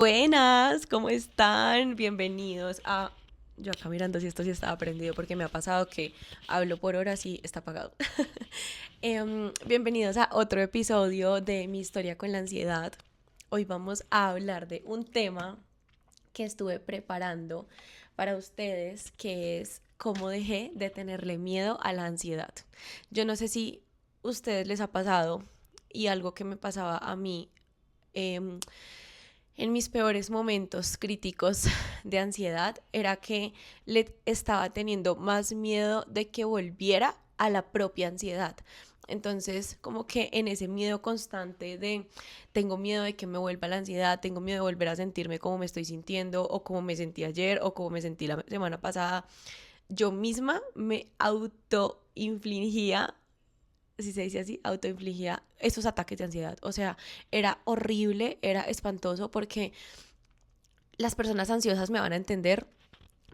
Buenas, ¿cómo están? Bienvenidos a... Yo acá mirando si esto sí estaba prendido porque me ha pasado que hablo por horas y está apagado. Bienvenidos a otro episodio de Mi historia con la ansiedad. Hoy vamos a hablar de un tema que estuve preparando para ustedes, que es cómo dejé de tenerle miedo a la ansiedad. Yo no sé si a ustedes les ha pasado y algo que me pasaba a mí. em, en mis peores momentos críticos de ansiedad era que le estaba teniendo más miedo de que volviera a la propia ansiedad. Entonces, como que en ese miedo constante de tengo miedo de que me vuelva la ansiedad, tengo miedo de volver a sentirme como me estoy sintiendo o como me sentí ayer o como me sentí la semana pasada, yo misma me autoinfligía, si se dice así, autoinfligía esos ataques de ansiedad. O sea, era horrible, era espantoso porque las personas ansiosas me van a entender,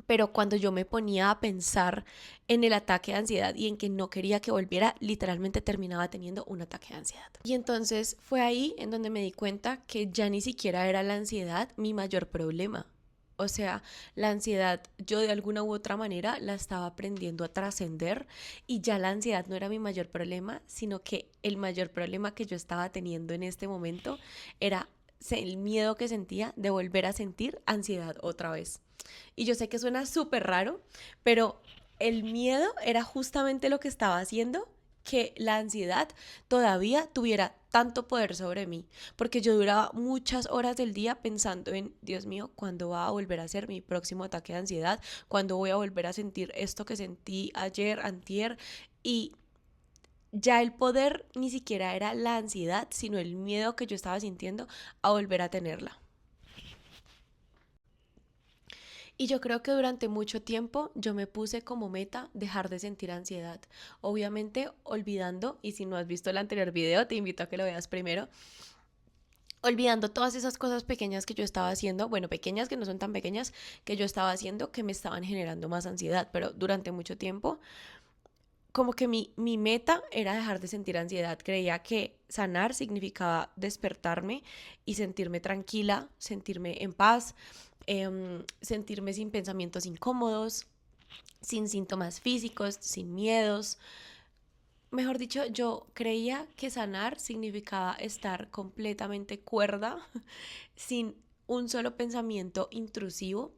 pero cuando yo me ponía a pensar en el ataque de ansiedad y en que no quería que volviera, literalmente terminaba teniendo un ataque de ansiedad. Y entonces fue ahí en donde me di cuenta que ya ni siquiera era la ansiedad mi mayor problema. O sea, la ansiedad yo de alguna u otra manera la estaba aprendiendo a trascender y ya la ansiedad no era mi mayor problema, sino que el mayor problema que yo estaba teniendo en este momento era el miedo que sentía de volver a sentir ansiedad otra vez. Y yo sé que suena súper raro, pero el miedo era justamente lo que estaba haciendo que la ansiedad todavía tuviera tanto poder sobre mí, porque yo duraba muchas horas del día pensando en, Dios mío, ¿cuándo va a volver a ser mi próximo ataque de ansiedad? ¿Cuándo voy a volver a sentir esto que sentí ayer, antier? Y ya el poder ni siquiera era la ansiedad, sino el miedo que yo estaba sintiendo a volver a tenerla. Y yo creo que durante mucho tiempo yo me puse como meta dejar de sentir ansiedad. Obviamente olvidando, y si no has visto el anterior video, te invito a que lo veas primero, olvidando todas esas cosas pequeñas que yo estaba haciendo, bueno, pequeñas que no son tan pequeñas, que yo estaba haciendo que me estaban generando más ansiedad, pero durante mucho tiempo como que mi meta era dejar de sentir ansiedad. Creía que sanar significaba despertarme y sentirme tranquila, sentirme en paz, sentirme sin pensamientos incómodos, sin síntomas físicos, sin miedos. Mejor dicho, yo creía que sanar significaba estar completamente cuerda, sin un solo pensamiento intrusivo.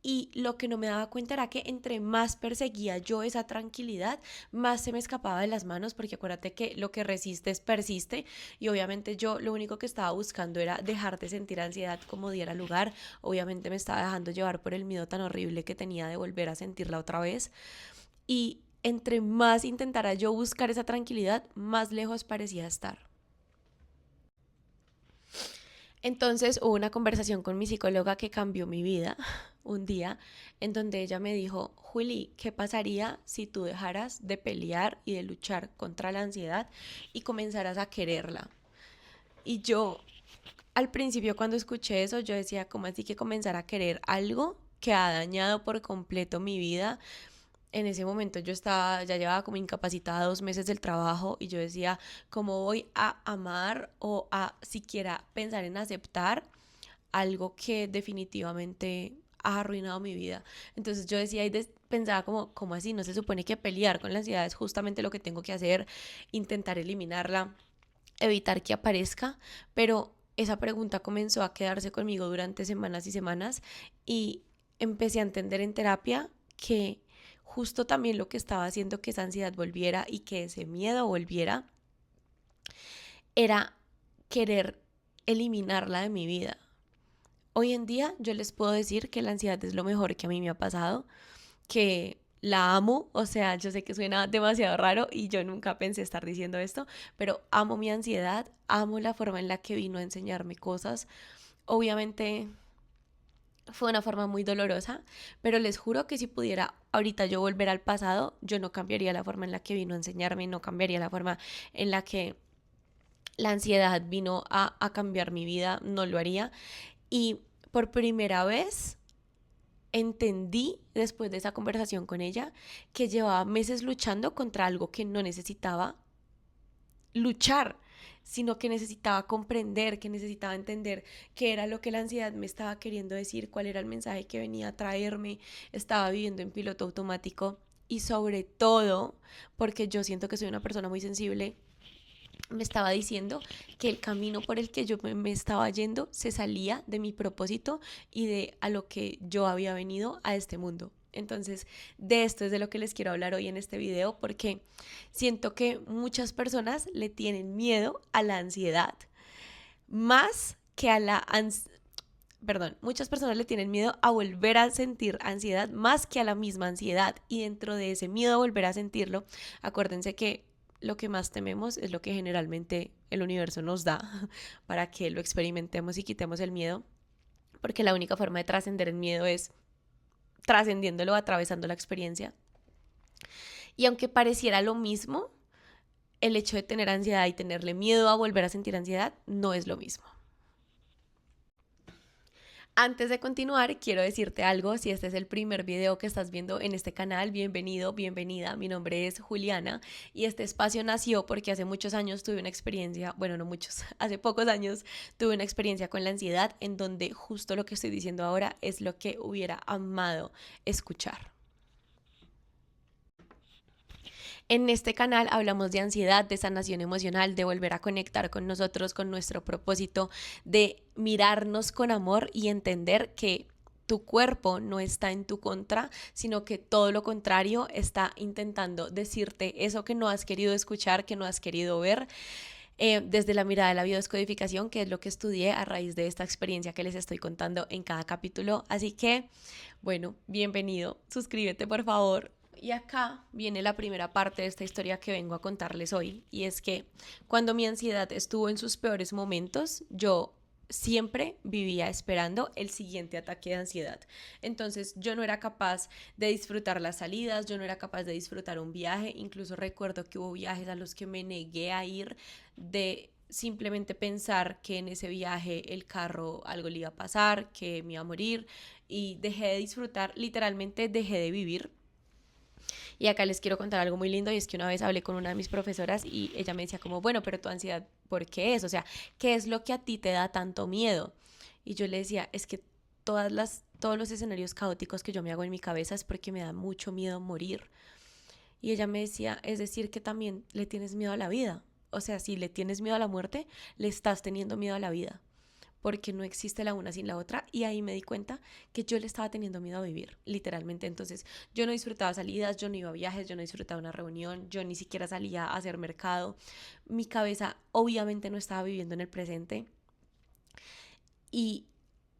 Y lo que no me daba cuenta era que entre más perseguía yo esa tranquilidad, más se me escapaba de las manos, porque acuérdate que lo que resistes persiste y obviamente yo lo único que estaba buscando era dejar de sentir ansiedad como diera lugar. Obviamente me estaba dejando llevar por el miedo tan horrible que tenía de volver a sentirla otra vez y entre más intentara yo buscar esa tranquilidad, más lejos parecía estar. Entonces hubo una conversación con mi psicóloga que cambió mi vida un día en donde ella me dijo, Juli, ¿qué pasaría si tú dejaras de pelear y de luchar contra la ansiedad y comenzaras a quererla? Y yo al principio cuando escuché eso yo decía, ¿cómo así que comenzar a querer algo que ha dañado por completo mi vida? En ese momento yo estaba, ya llevaba como incapacitada 2 meses del trabajo y yo decía, ¿cómo voy a amar o a siquiera pensar en aceptar algo que definitivamente ha arruinado mi vida? Entonces yo decía y pensaba como, ¿cómo así? No se supone que pelear con la ansiedad es justamente lo que tengo que hacer, intentar eliminarla, evitar que aparezca, pero esa pregunta comenzó a quedarse conmigo durante semanas y semanas y empecé a entender en terapia que justo también lo que estaba haciendo que esa ansiedad volviera y que ese miedo volviera era querer eliminarla de mi vida. Hoy en día yo les puedo decir que la ansiedad es lo mejor que a mí me ha pasado, que la amo, o sea, yo sé que suena demasiado raro y yo nunca pensé estar diciendo esto, pero amo mi ansiedad, amo la forma en la que vino a enseñarme cosas. Obviamente fue una forma muy dolorosa, pero les juro que si pudiera ahorita yo volver al pasado, yo no cambiaría la forma en la que vino a enseñarme, no cambiaría la forma en la que la ansiedad vino a cambiar mi vida, no lo haría. Y por primera vez entendí después de esa conversación con ella que llevaba meses luchando contra algo que no necesitaba luchar. sino que necesitaba comprender, que necesitaba entender qué era lo que la ansiedad me estaba queriendo decir, cuál era el mensaje que venía a traerme. Estaba viviendo en piloto automático y sobre todo, porque yo siento que soy una persona muy sensible, me estaba diciendo que el camino por el que yo me estaba yendo se salía de mi propósito y de a lo que yo había venido a este mundo. Entonces, de esto es de lo que les quiero hablar hoy en este video, porque siento que muchas personas le tienen miedo a la ansiedad, más que a la perdón, muchas personas le tienen miedo a volver a sentir ansiedad más que a la misma ansiedad. Y dentro de ese miedo a volver a sentirlo, acuérdense que lo que más tememos es lo que generalmente el universo nos da para que lo experimentemos y quitemos el miedo, porque la única forma de trascender el miedo es trascendiéndolo, atravesando la experiencia. Y aunque pareciera lo mismo, el hecho de tener ansiedad y tenerle miedo a volver a sentir ansiedad no es lo mismo. Antes de continuar, quiero decirte algo. Si este es el primer video que estás viendo en este canal, bienvenido, bienvenida. Mi nombre es Juliana y este espacio nació porque hace muchos años tuve una experiencia, bueno, no muchos, hace pocos años tuve una experiencia con la ansiedad en donde justo lo que estoy diciendo ahora es lo que hubiera amado escuchar. En este canal hablamos de ansiedad, de sanación emocional, de volver a conectar con nosotros, con nuestro propósito, de mirarnos con amor y entender que tu cuerpo no está en tu contra, sino que todo lo contrario está intentando decirte eso que no has querido escuchar, que no has querido ver. Desde la mirada de la biodescodificación, que es lo que estudié a raíz de esta experiencia que les estoy contando en cada capítulo. Así que, bueno, bienvenido, suscríbete por favor. Y acá viene la primera parte de esta historia que vengo a contarles hoy, y es que cuando mi ansiedad estuvo en sus peores momentos, yo siempre vivía esperando el siguiente ataque de ansiedad. Entonces yo no era capaz de disfrutar las salidas, yo no era capaz de disfrutar un viaje, incluso recuerdo que hubo viajes a los que me negué a ir de simplemente pensar que en ese viaje el carro algo le iba a pasar, que me iba a morir, y dejé de disfrutar, literalmente dejé de vivir. Y acá les quiero contar algo muy lindo, y es que una vez hablé con una de mis profesoras y ella me decía como, bueno, pero tu ansiedad, ¿por qué es? O sea, ¿qué es lo que a ti te da tanto miedo? Y yo le decía, es que todos los escenarios caóticos que yo me hago en mi cabeza es porque me da mucho miedo morir. Y ella me decía, es decir, que también le tienes miedo a la vida. O sea, si le tienes miedo a la muerte, le estás teniendo miedo a la vida, porque no existe la una sin la otra. Y ahí me di cuenta que yo le estaba teniendo miedo a vivir, literalmente. Entonces yo no disfrutaba salidas, yo no iba a viajes, yo no disfrutaba una reunión, yo ni siquiera salía a hacer mercado. Mi cabeza obviamente no estaba viviendo en el presente, y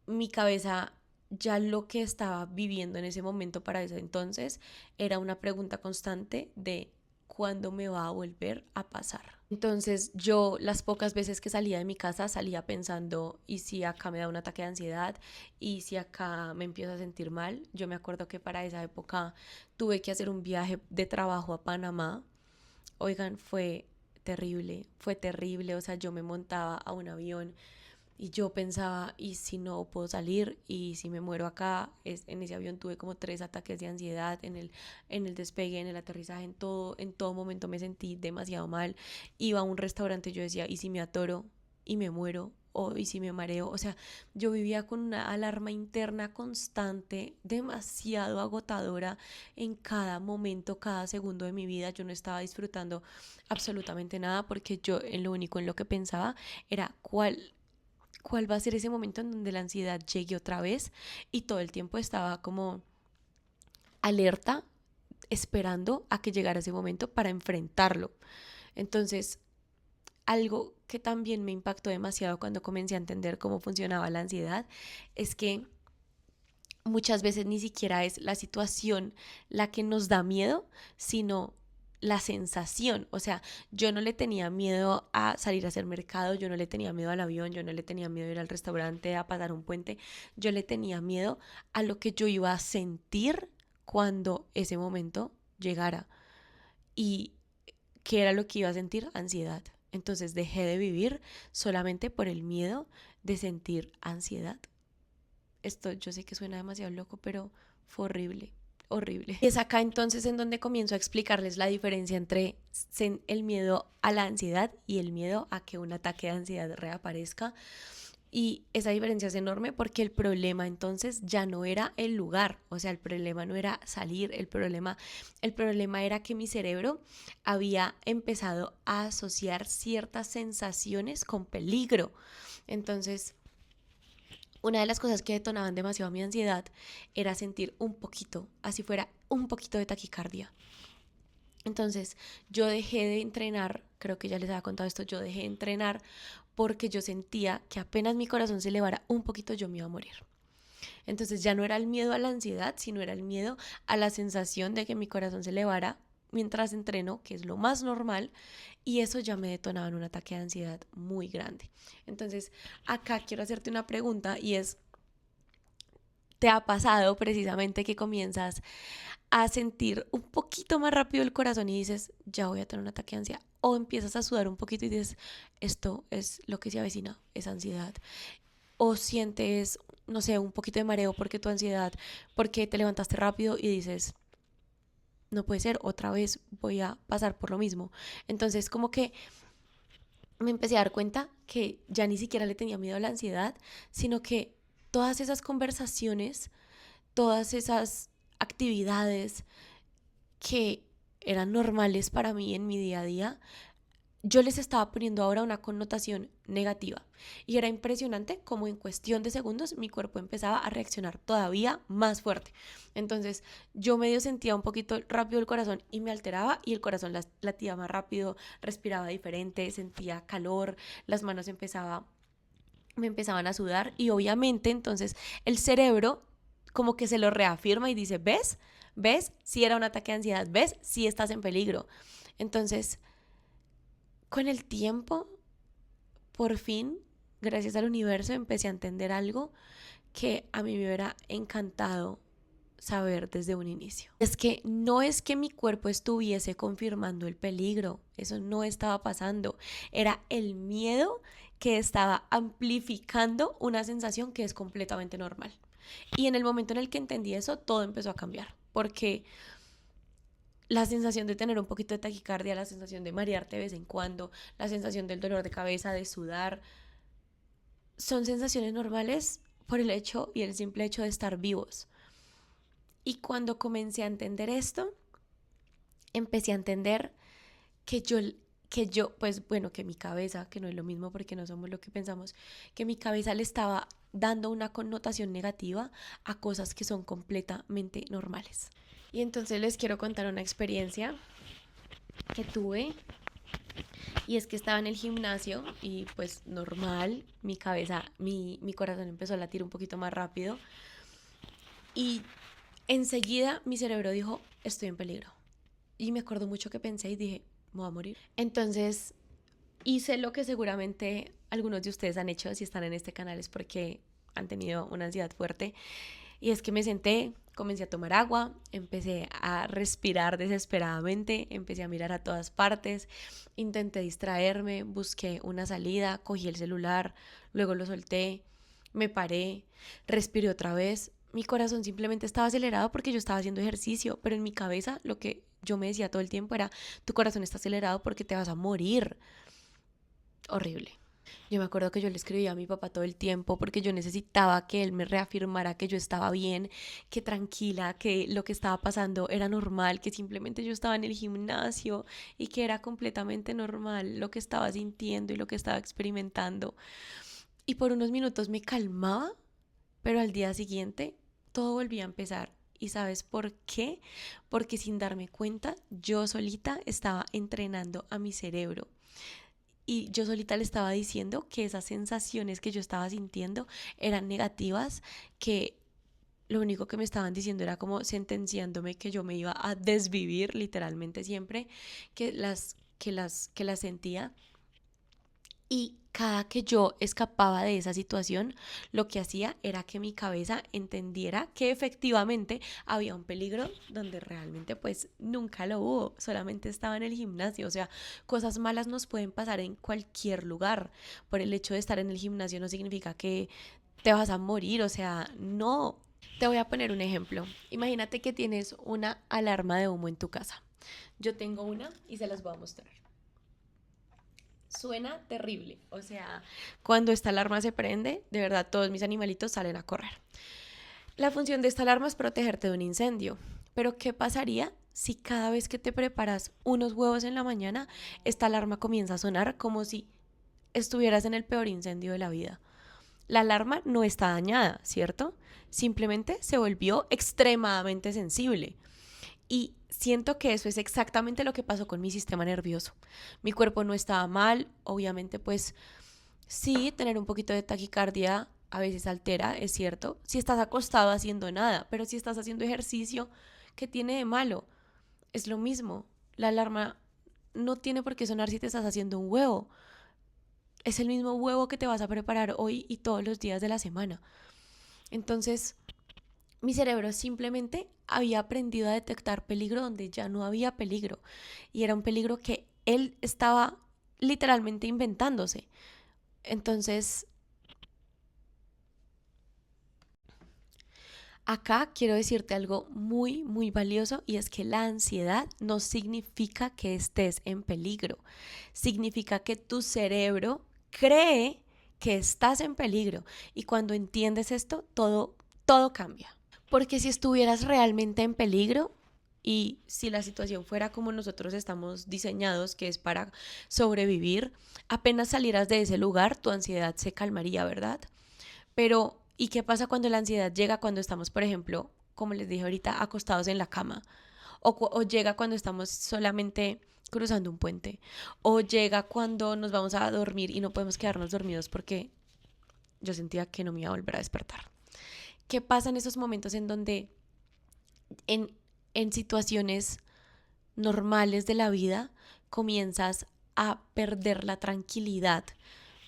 mi cabeza ya lo que estaba viviendo en ese momento para ese entonces era una pregunta constante de cuándo me va a volver a pasar. Entonces yo las pocas veces que salía de mi casa salía pensando, ¿y si acá me da un ataque de ansiedad? ¿Y si acá me empiezo a sentir mal? Yo me acuerdo que para esa época tuve que hacer un viaje de trabajo a Panamá. Oigan, fue terrible, o sea, yo me montaba a un avión y yo pensaba, ¿y si no puedo salir? ¿Y si me muero acá? En ese avión tuve como 3 ataques de ansiedad en el despegue, en el aterrizaje, en todo momento me sentí demasiado mal. Iba a un restaurante y yo decía, ¿y si me atoro y me muero? O ¿y si me mareo? O sea, yo vivía con una alarma interna constante, demasiado agotadora en cada momento, cada segundo de mi vida. Yo no estaba disfrutando absolutamente nada, porque yo en lo único en lo que pensaba era cuál va a ser ese momento en donde la ansiedad llegue otra vez, y todo el tiempo estaba como alerta, esperando a que llegara ese momento para enfrentarlo. Entonces, algo que también me impactó demasiado cuando comencé a entender cómo funcionaba la ansiedad es que muchas veces ni siquiera es la situación la que nos da miedo, sino la sensación. O sea, yo no le tenía miedo a salir a hacer mercado, yo no le tenía miedo al avión, yo no le tenía miedo a ir al restaurante, a pasar un puente, yo le tenía miedo a lo que yo iba a sentir cuando ese momento llegara. ¿Y qué era lo que iba a sentir? Ansiedad. Entonces dejé de vivir solamente por el miedo de sentir ansiedad. Esto yo sé que suena demasiado loco, pero fue horrible. horrible. Y es acá entonces en donde comienzo a explicarles la diferencia entre el miedo a la ansiedad y el miedo a que un ataque de ansiedad reaparezca. Y esa diferencia es enorme porque el problema entonces ya no era el lugar, o sea, el problema no era salir, el problema era que mi cerebro había empezado a asociar ciertas sensaciones con peligro. Entonces, una de las cosas que detonaban demasiado mi ansiedad era sentir un poquito, así fuera un poquito de taquicardia. Entonces yo dejé de entrenar, creo que ya les había contado esto, yo dejé de entrenar porque yo sentía que apenas mi corazón se elevara un poquito yo me iba a morir. Entonces ya no era el miedo a la ansiedad, sino era el miedo a la sensación de que mi corazón se elevara mientras entreno, que es lo más normal, y eso ya me detonaba en un ataque de ansiedad muy grande. Entonces acá quiero hacerte una pregunta y es, ¿te ha pasado precisamente que comienzas a sentir un poquito más rápido el corazón y dices, ya voy a tener un ataque de ansiedad? O empiezas a sudar un poquito y dices, esto es lo que se avecina, es ansiedad. O sientes, no sé, un poquito de mareo porque tu ansiedad, porque te levantaste rápido y dices, no puede ser, otra vez voy a pasar por lo mismo. Entonces como que me empecé a dar cuenta que ya ni siquiera le tenía miedo a la ansiedad, sino que todas esas conversaciones, todas esas actividades que eran normales para mí en mi día a día, yo les estaba poniendo ahora una connotación negativa. Y era impresionante cómo en cuestión de segundos mi cuerpo empezaba a reaccionar todavía más fuerte. Entonces yo medio sentía un poquito rápido el corazón y me alteraba y el corazón latía más rápido, respiraba diferente, sentía calor, las manos me empezaban a sudar y obviamente entonces el cerebro como que se lo reafirma y dice, ¿ves? ¿Ves? Si era un ataque de ansiedad, ¿ves? Si estás en peligro. Entonces, con el tiempo, por fin, gracias al universo, empecé a entender algo que a mí me hubiera encantado saber desde un inicio. Es que no es que mi cuerpo estuviese confirmando el peligro, eso no estaba pasando, era el miedo que estaba amplificando una sensación que es completamente normal. Y en el momento en el que entendí eso, todo empezó a cambiar, porque la sensación de tener un poquito de taquicardia, la sensación de marearte de vez en cuando, la sensación del dolor de cabeza, de sudar, son sensaciones normales por el hecho y el simple hecho de estar vivos. Y cuando comencé a entender esto, empecé a entender que pues bueno, que mi cabeza, que no es lo mismo porque no somos lo que pensamos, que mi cabeza le estaba dando una connotación negativa a cosas que son completamente normales. Y entonces les quiero contar una experiencia que tuve y es que estaba en el gimnasio y pues normal, mi corazón empezó a latir un poquito más rápido y enseguida mi cerebro dijo, estoy en peligro. Y me acuerdo mucho que pensé y dije, me voy a morir. Entonces hice lo que seguramente algunos de ustedes han hecho si están en este canal es porque han tenido una ansiedad fuerte. Y es que me senté, comencé a tomar agua, empecé a respirar desesperadamente, empecé a mirar a todas partes, intenté distraerme, busqué una salida, cogí el celular, luego lo solté, me paré, respiré otra vez. Mi corazón simplemente estaba acelerado porque yo estaba haciendo ejercicio, pero en mi cabeza lo que yo me decía todo el tiempo era, tu corazón está acelerado porque te vas a morir. Horrible. Yo me acuerdo que yo le escribía a mi papá todo el tiempo porque yo necesitaba que él me reafirmara que yo estaba bien, que tranquila, que lo que estaba pasando era normal, que simplemente yo estaba en el gimnasio y que era completamente normal lo que estaba sintiendo y lo que estaba experimentando. Y por unos minutos me calmaba, pero al día siguiente todo volvía a empezar. ¿Y sabes por qué? Porque sin darme cuenta, yo solita estaba entrenando a mi cerebro. Y yo solita le estaba diciendo que esas sensaciones que yo estaba sintiendo eran negativas, que lo único que me estaban diciendo era como sentenciándome que yo me iba a desvivir literalmente siempre que las sentía. Y cada que yo escapaba de esa situación, lo que hacía era que mi cabeza entendiera que efectivamente había un peligro donde realmente pues nunca lo hubo, solamente estaba en el gimnasio. O sea, cosas malas nos pueden pasar en cualquier lugar. Por el hecho de estar en el gimnasio no significa que te vas a morir, o sea, no. Te voy a poner un ejemplo. Imagínate que tienes una alarma de humo en tu casa. Yo tengo una y se las voy a mostrar. Suena terrible, o sea, cuando esta alarma se prende, de verdad todos mis animalitos salen a correr. La función de esta alarma es protegerte de un incendio, pero ¿qué pasaría si cada vez que te preparas unos huevos en la mañana, esta alarma comienza a sonar como si estuvieras en el peor incendio de la vida? La alarma no está dañada, ¿cierto? Simplemente se volvió extremadamente sensible. Y siento que eso es exactamente lo que pasó con mi sistema nervioso. Mi cuerpo no estaba mal, obviamente pues sí, tener un poquito de taquicardia a veces altera, es cierto, si estás acostado haciendo nada, pero si estás haciendo ejercicio, ¿qué tiene de malo? Es lo mismo. La alarma no tiene por qué sonar si te estás haciendo un huevo. Es el mismo huevo que te vas a preparar hoy y todos los días de la semana. Entonces, mi cerebro simplemente había aprendido a detectar peligro donde ya no había peligro. Y era un peligro que él estaba literalmente inventándose. Entonces, acá quiero decirte algo muy, muy valioso y es que la ansiedad no significa que estés en peligro. Significa que tu cerebro cree que estás en peligro y cuando entiendes esto, todo cambia. Porque si estuvieras realmente en peligro y si la situación fuera como nosotros estamos diseñados, que es para sobrevivir, apenas salieras de ese lugar, tu ansiedad se calmaría, ¿verdad? Pero, ¿y qué pasa cuando la ansiedad llega cuando estamos, por ejemplo, como les dije ahorita, acostados en la cama? O llega cuando estamos solamente cruzando un puente. O llega cuando nos vamos a dormir y no podemos quedarnos dormidos porque yo sentía que no me iba a volver a despertar. ¿Qué pasa en esos momentos en donde en, en situaciones normales de la vida comienzas a perder la tranquilidad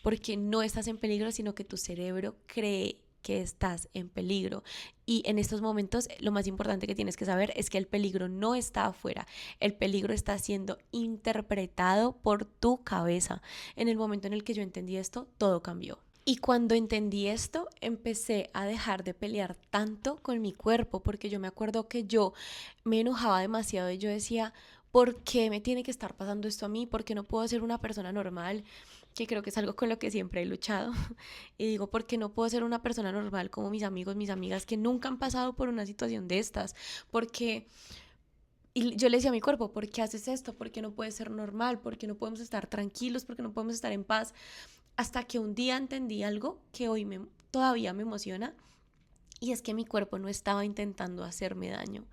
porque no estás en peligro, sino que tu cerebro cree que estás en peligro. Y en estos momentos lo más importante que tienes que saber es que el peligro no está afuera, el peligro está siendo interpretado por tu cabeza. En el momento en el que yo entendí esto, todo cambió. Y cuando entendí esto, empecé a dejar de pelear tanto con mi cuerpo, porque yo me acuerdo que yo me enojaba demasiado y yo decía, ¿por qué me tiene que estar pasando esto a mí? ¿Por qué no puedo ser una persona normal? Que creo que es algo con lo que siempre he luchado. Y digo, ¿por qué no puedo ser una persona normal como mis amigos, mis amigas que nunca han pasado por una situación de estas? Porque y yo le decía a mi cuerpo, ¿por qué haces esto? ¿Por qué no puede ser normal? ¿Por qué no podemos estar tranquilos? ¿Por qué no podemos estar en paz? Hasta que un día entendí algo que hoy todavía me emociona y es que mi cuerpo no estaba intentando hacerme daño.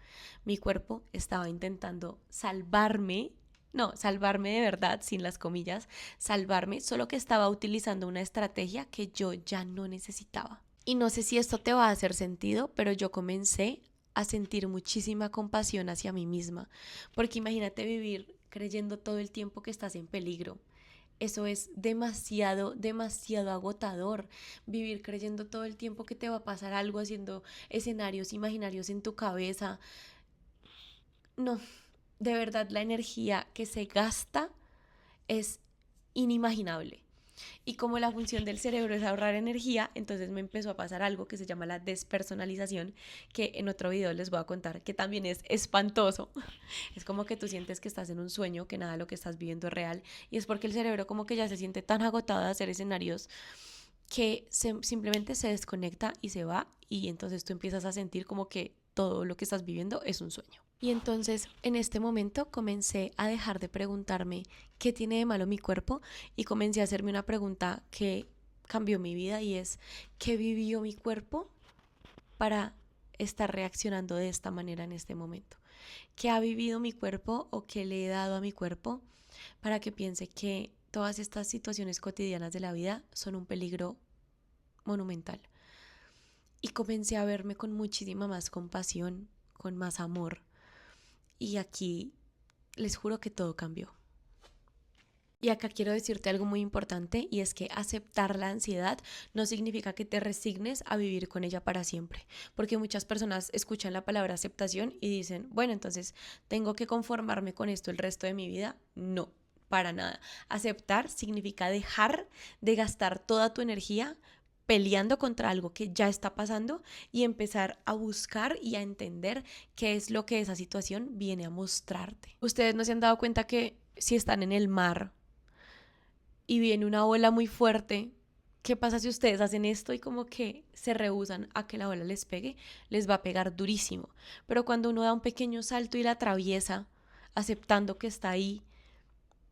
Mi cuerpo estaba intentando salvarme. No, salvarme de verdad, sin las comillas, salvarme, solo que estaba utilizando una estrategia que yo ya no necesitaba. Y no sé si esto te va a hacer sentido, pero yo comencé a sentir muchísima compasión hacia mí misma, porque imagínate vivir creyendo todo el tiempo que estás en peligro. Eso es demasiado, demasiado agotador. Vivir creyendo todo el tiempo que te va a pasar algo, haciendo escenarios imaginarios en tu cabeza. No, de verdad la energía que se gasta es inimaginable. Y como la función del cerebro es ahorrar energía, entonces me empezó a pasar algo que se llama la despersonalización, que en otro video les voy a contar, que también es espantoso. Es como que tú sientes que estás en un sueño, que nada de lo que estás viviendo es real, y es porque el cerebro como que ya se siente tan agotado de hacer escenarios que simplemente se desconecta y se va, y entonces tú empiezas a sentir como que todo lo que estás viviendo es un sueño. Y entonces en este momento comencé a dejar de preguntarme qué tiene de malo mi cuerpo y comencé a hacerme una pregunta que cambió mi vida y es ¿qué vivió mi cuerpo para estar reaccionando de esta manera en este momento? ¿Qué ha vivido mi cuerpo o qué le he dado a mi cuerpo para que piense que todas estas situaciones cotidianas de la vida son un peligro monumental? Y comencé a verme con muchísima más compasión, con más amor. Y aquí les juro que todo cambió. Y acá quiero decirte algo muy importante y es que aceptar la ansiedad no significa que te resignes a vivir con ella para siempre, porque muchas personas escuchan la palabra aceptación y dicen, bueno, entonces tengo que conformarme con esto el resto de mi vida. No, para nada. Aceptar significa dejar de gastar toda tu energía peleando contra algo que ya está pasando y empezar a buscar y a entender qué es lo que esa situación viene a mostrarte. Ustedes no se han dado cuenta que si están en el mar y viene una ola muy fuerte, ¿qué pasa si ustedes hacen esto y como que se rehúsan a que la ola les pegue? Les va a pegar durísimo. Pero cuando uno da un pequeño salto y la atraviesa, aceptando que está ahí,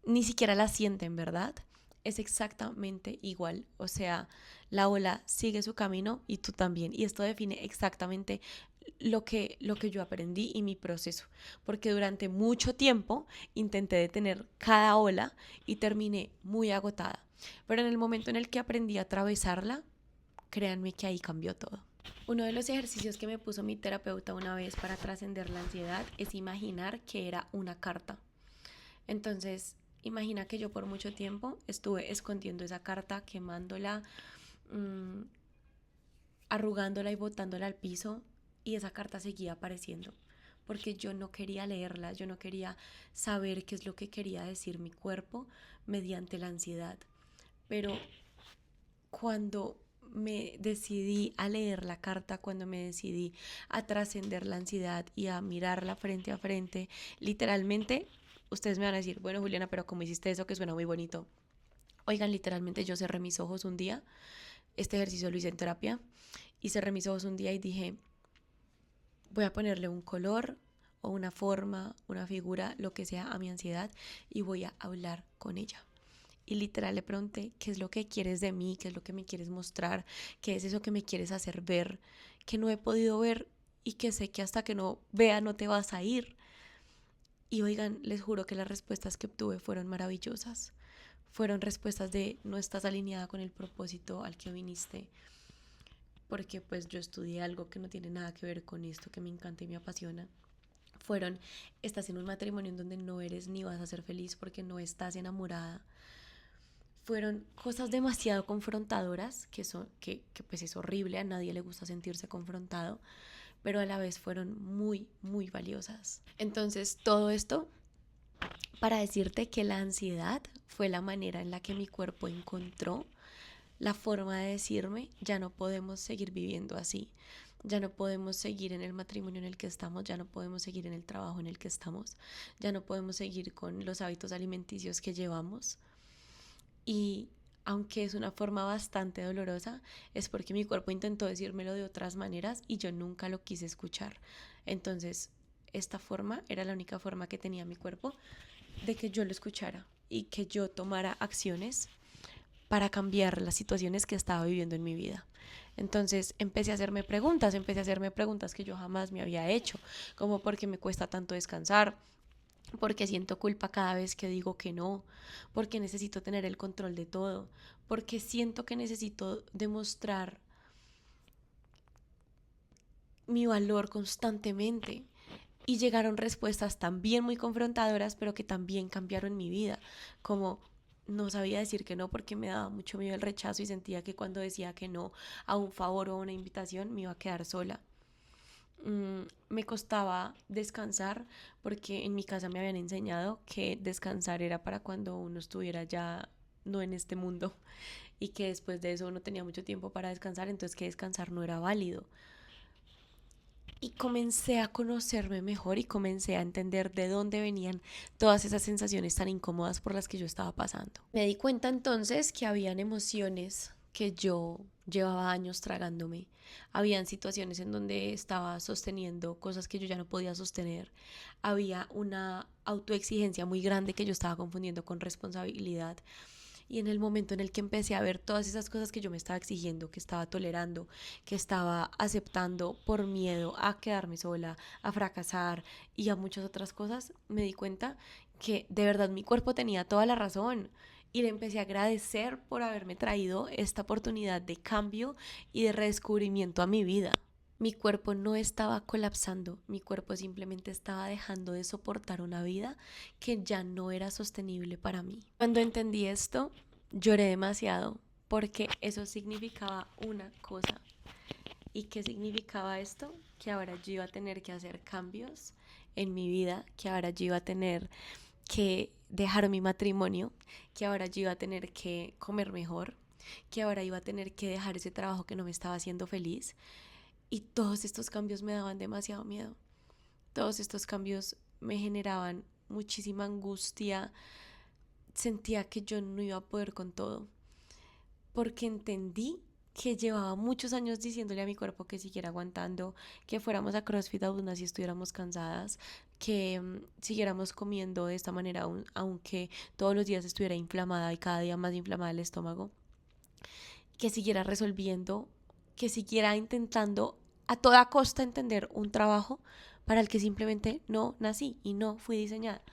ni siquiera la sienten, ¿verdad? Es exactamente igual. O sea, la ola sigue su camino y tú también. Y esto define exactamente lo que yo aprendí y mi proceso. Porque durante mucho tiempo intenté detener cada ola y terminé muy agotada. Pero en el momento en el que aprendí a atravesarla, créanme que ahí cambió todo. Uno de los ejercicios que me puso mi terapeuta una vez para trascender la ansiedad es imaginar que era una carta. Entonces, imagina que yo por mucho tiempo estuve escondiendo esa carta, quemándola, mmm, arrugándola y botándola al piso, y esa carta seguía apareciendo porque yo no quería leerla, yo no quería saber qué es lo que quería decir mi cuerpo mediante la ansiedad. Pero cuando me decidí a leer la carta, cuando me decidí a trascender la ansiedad y a mirarla frente a frente, literalmente, ustedes me van a decir, bueno, Juliana, pero ¿cómo hiciste eso que suena muy bonito? Oigan, literalmente yo cerré mis ojos un día, este ejercicio lo hice en terapia, y cerré mis ojos un día y dije, voy a ponerle un color o una forma, una figura, lo que sea a mi ansiedad y voy a hablar con ella. Y literal le pregunté, ¿qué es lo que quieres de mí? ¿Qué es lo que me quieres mostrar? ¿Qué es eso que me quieres hacer ver? Que no he podido ver y que sé que hasta que no vea no te vas a ir. Y oigan, les juro que las respuestas que obtuve fueron maravillosas. Fueron respuestas de no estás alineada con el propósito al que viniste, porque pues yo estudié algo que no tiene nada que ver con esto que me encanta y me apasiona. Fueron, estás en un matrimonio en donde no eres ni vas a ser feliz porque no estás enamorada. Fueron cosas demasiado confrontadoras, que pues es horrible, a nadie le gusta sentirse confrontado, pero a la vez fueron muy, muy valiosas. Entonces, todo esto para decirte que la ansiedad fue la manera en la que mi cuerpo encontró la forma de decirme, ya no podemos seguir viviendo así, ya no podemos seguir en el matrimonio en el que estamos, ya no podemos seguir en el trabajo en el que estamos, ya no podemos seguir con los hábitos alimenticios que llevamos. Y aunque es una forma bastante dolorosa, es porque mi cuerpo intentó decírmelo de otras maneras y yo nunca lo quise escuchar. Entonces, esta forma era la única forma que tenía mi cuerpo de que yo lo escuchara y que yo tomara acciones para cambiar las situaciones que estaba viviendo en mi vida. Entonces empecé a hacerme preguntas que yo jamás me había hecho, como por qué me cuesta tanto descansar, porque siento culpa cada vez que digo que no, porque necesito tener el control de todo, porque siento que necesito demostrar mi valor constantemente. Y llegaron respuestas también muy confrontadoras, pero que también cambiaron mi vida, como no sabía decir que no porque me daba mucho miedo el rechazo y sentía que cuando decía que no a un favor o a una invitación me iba a quedar sola. Me costaba descansar porque en mi casa me habían enseñado que descansar era para cuando uno estuviera ya no en este mundo y que después de eso uno tenía mucho tiempo para descansar, entonces que descansar no era válido. Y comencé a conocerme mejor y comencé a entender de dónde venían todas esas sensaciones tan incómodas por las que yo estaba pasando. Me di cuenta entonces que habían emociones que yo llevaba años tragándome. Habían situaciones en donde estaba sosteniendo cosas que yo ya no podía sostener. Había una autoexigencia muy grande que yo estaba confundiendo con responsabilidad. Y en el momento en el que empecé a ver todas esas cosas que yo me estaba exigiendo, que estaba tolerando, que estaba aceptando por miedo a quedarme sola, a fracasar y a muchas otras cosas, me di cuenta que de verdad mi cuerpo tenía toda la razón. Y le empecé a agradecer por haberme traído esta oportunidad de cambio y de redescubrimiento a mi vida. Mi cuerpo no estaba colapsando, mi cuerpo simplemente estaba dejando de soportar una vida que ya no era sostenible para mí. Cuando entendí esto, lloré demasiado porque eso significaba una cosa. ¿Y qué significaba esto? Que ahora yo iba a tener que hacer cambios en mi vida, que ahora yo iba a tener que dejar mi matrimonio, que ahora yo iba a tener que comer mejor, que ahora iba a tener que dejar ese trabajo que no me estaba haciendo feliz. Y todos estos cambios me daban demasiado miedo. Todos estos cambios me generaban muchísima angustia. Sentía que yo no iba a poder con todo, porque entendí que llevaba muchos años diciéndole a mi cuerpo que siguiera aguantando, que fuéramos a CrossFit aún así estuviéramos cansadas, que siguiéramos comiendo de esta manera aunque todos los días estuviera inflamada y cada día más inflamada el estómago, que siguiera resolviendo, que siguiera intentando a toda costa entender un trabajo para el que simplemente no nací y no fui diseñada.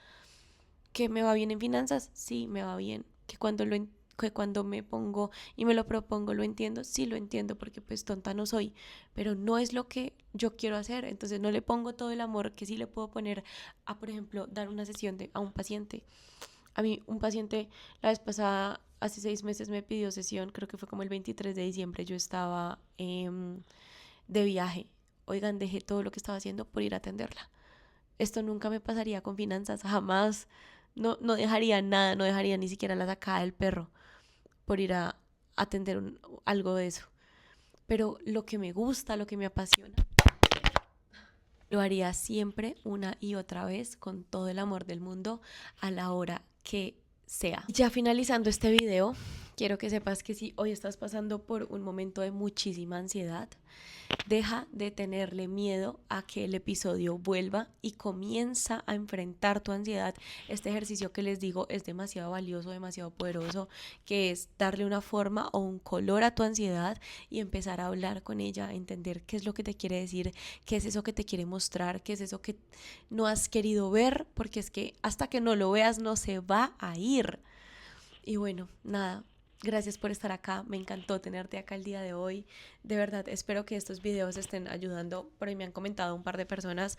¿Que me va bien en finanzas? Sí, me va bien. Que cuando me pongo y me lo propongo lo entiendo, sí lo entiendo porque pues tonta no soy, pero no es lo que yo quiero hacer, entonces no le pongo todo el amor que sí le puedo poner a, por ejemplo, dar una sesión a un paciente. A mí un paciente la vez pasada, hace 6 meses me pidió sesión, creo que fue como el 23 de diciembre, yo estaba de viaje. Oigan, dejé todo lo que estaba haciendo por ir a atenderla. Esto nunca me pasaría con finanzas, jamás. No, no dejaría nada, no dejaría ni siquiera la sacada del perro por ir a atender algo de eso. Pero lo que me gusta, lo que me apasiona, lo haría siempre una y otra vez con todo el amor del mundo a la hora que sea. Ya finalizando este video, quiero que sepas que si hoy estás pasando por un momento de muchísima ansiedad, deja de tenerle miedo a que el episodio vuelva y comienza a enfrentar tu ansiedad. Este ejercicio que les digo es demasiado valioso, demasiado poderoso, que es darle una forma o un color a tu ansiedad y empezar a hablar con ella, a entender qué es lo que te quiere decir, qué es eso que te quiere mostrar, qué es eso que no has querido ver, porque es que hasta que no lo veas no se va a ir. Y bueno, nada, gracias por estar acá, me encantó tenerte acá el día de hoy. De verdad, espero que estos videos estén ayudando. Por ahí me han comentado un par de personas.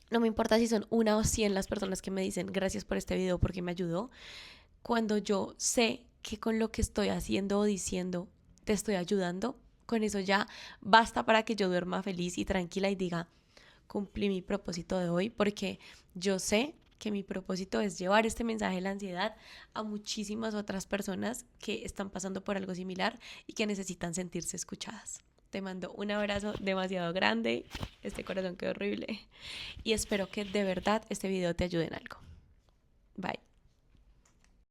No me importa si son 1 o 100 las personas que me dicen gracias por este video porque me ayudó. Cuando yo sé que con lo que estoy haciendo o diciendo te estoy ayudando, con eso ya basta para que yo duerma feliz y tranquila y diga, cumplí mi propósito de hoy, porque yo sé que mi propósito es llevar este mensaje de la ansiedad a muchísimas otras personas que están pasando por algo similar y que necesitan sentirse escuchadas. Te mando un abrazo demasiado grande, este corazón quedó horrible y espero que de verdad este video te ayude en algo. Bye.